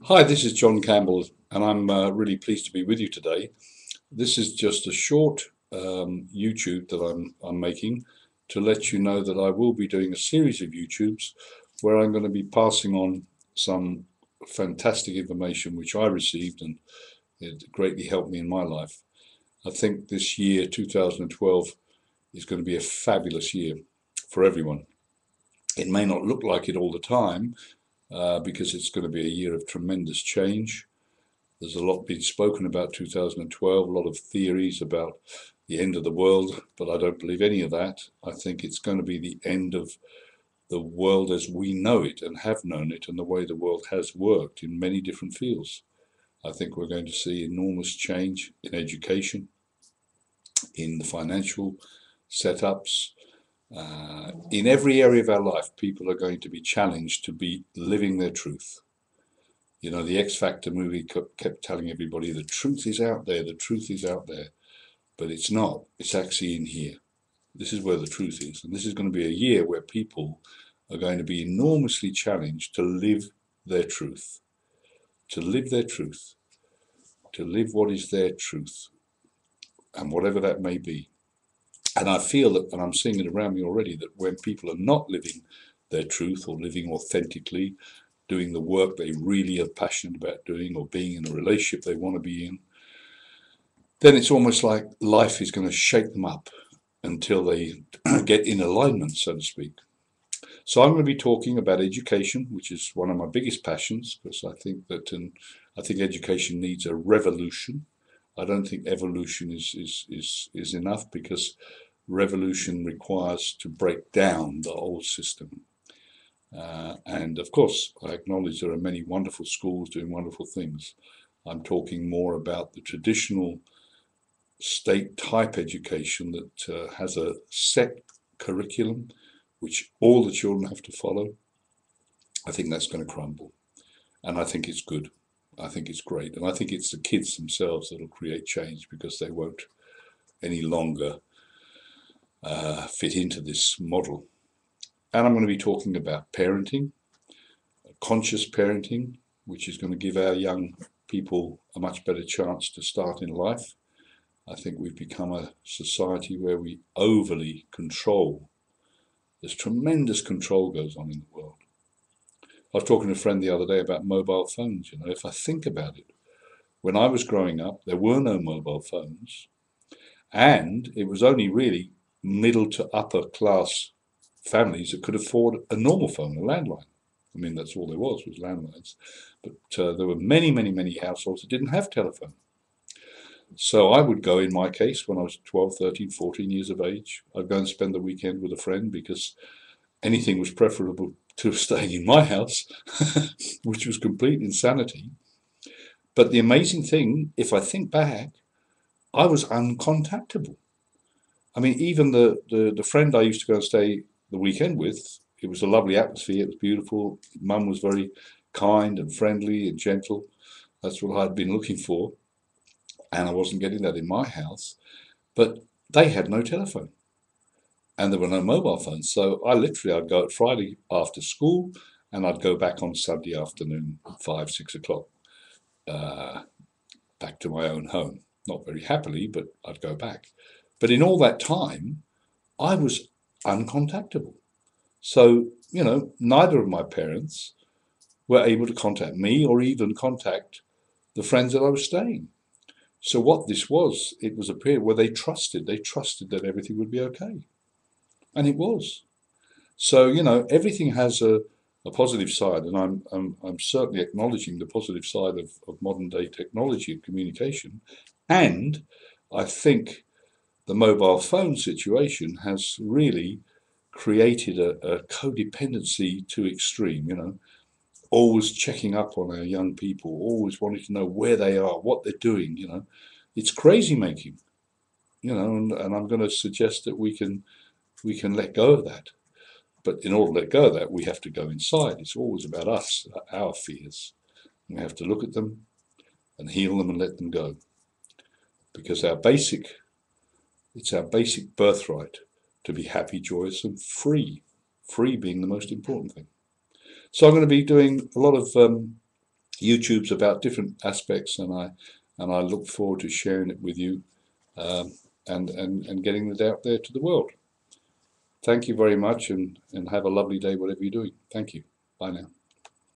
Hi, this is John Campbell, and I'm really pleased to be with you today. This is just a short YouTube that I'm making to let you know that I will be doing a series of YouTubes where I'm going to be passing on some fantastic information which I received, and it greatly helped me in my life. I think this year, 2012, is going to be a fabulous year for everyone. It may not look like it all the time because it's going to be a year of tremendous change. There's a lot been spoken about 2012, a lot of theories about the end of the world, but I don't believe any of that. I think it's going to be the end of the world as we know it and have known it, and the way the world has worked in many different fields. I think we're going to see enormous change in education, in the financial setups. In every area of our life, people are going to be challenged to be living their truth. You know, the X Factor movie kept telling everybody the truth is out there, the truth is out there, but it's not. It's actually in here. This is where the truth is. And this is going to be a year where people are going to be enormously challenged to live their truth, to live their truth, to live what is their truth, and whatever that may be. And I feel that, and I'm seeing it around me already, that when people are not living their truth or living authentically, doing the work they really are passionate about doing, or being in a relationship they want to be in, then it's almost like life is going to shake them up until they get in alignment, so to speak. So I'm going to be talking about education, which is one of my biggest passions, because I think that I think education needs a revolution. I don't think evolution is enough, because revolution requires to break down the old system. And of course, I acknowledge there are many wonderful schools doing wonderful things. I'm talking more about the traditional state type education that has a set curriculum which all the children have to follow. I think that's going to crumble. And I think it's good. I think it's great. And I think it's the kids themselves that will create change, because they won't any longer fit into this model. And I'm going to be talking about parenting, conscious parenting, which is going to give our young people a much better chance to start in life. I think we've become a society where we overly control. There's tremendous control goes on in the world. I was talking to a friend the other day about mobile phones. You know, if I think about it, when I was growing up, there were no mobile phones, and it was only really middle to upper class families that could afford a normal phone, a landline. I mean, that's all there was landlines. But there were many, many, many households that didn't have telephone. So I would go, in my case, when I was 12, 13, 14 years of age, I'd go and spend the weekend with a friend, because anything was preferable to staying in my house, which was complete insanity. But the amazing thing, if I think back, I was uncontactable. I mean, even the friend I used to go and stay the weekend with, it was a lovely atmosphere. It was beautiful. Mum was very kind and friendly and gentle. That's what I'd been looking for. And I wasn't getting that in my house. But they had no telephone, and there were no mobile phones. So I'd go at Friday after school, and I'd go back on Sunday afternoon, 5, 6 o'clock, uh, back to my own home. Not very happily, but I'd go back. But in all that time, I was uncontactable. So, you know, neither of my parents were able to contact me or even contact the friends that I was staying. So what this was, it was a period where they trusted that everything would be okay. And it was. So, you know, everything has a positive side, and I'm certainly acknowledging the positive side of modern day technology and communication. And I think the mobile phone situation has really created a codependency to extreme, you know, always checking up on our young people, always wanting to know where they are, what they're doing, you know. It's crazy making, you know, and I'm going to suggest that we can let go of that. But in order to let go of that, we have to go inside. It's always about us, our fears. We have to look at them and heal them and let them go. Because it's our basic birthright to be happy, joyous, and free. Free being the most important thing. So I'm going to be doing a lot of YouTube's about different aspects, and I look forward to sharing it with you, and getting it out there to the world. Thank you very much, and have a lovely day, whatever you're doing. Thank you. Bye now.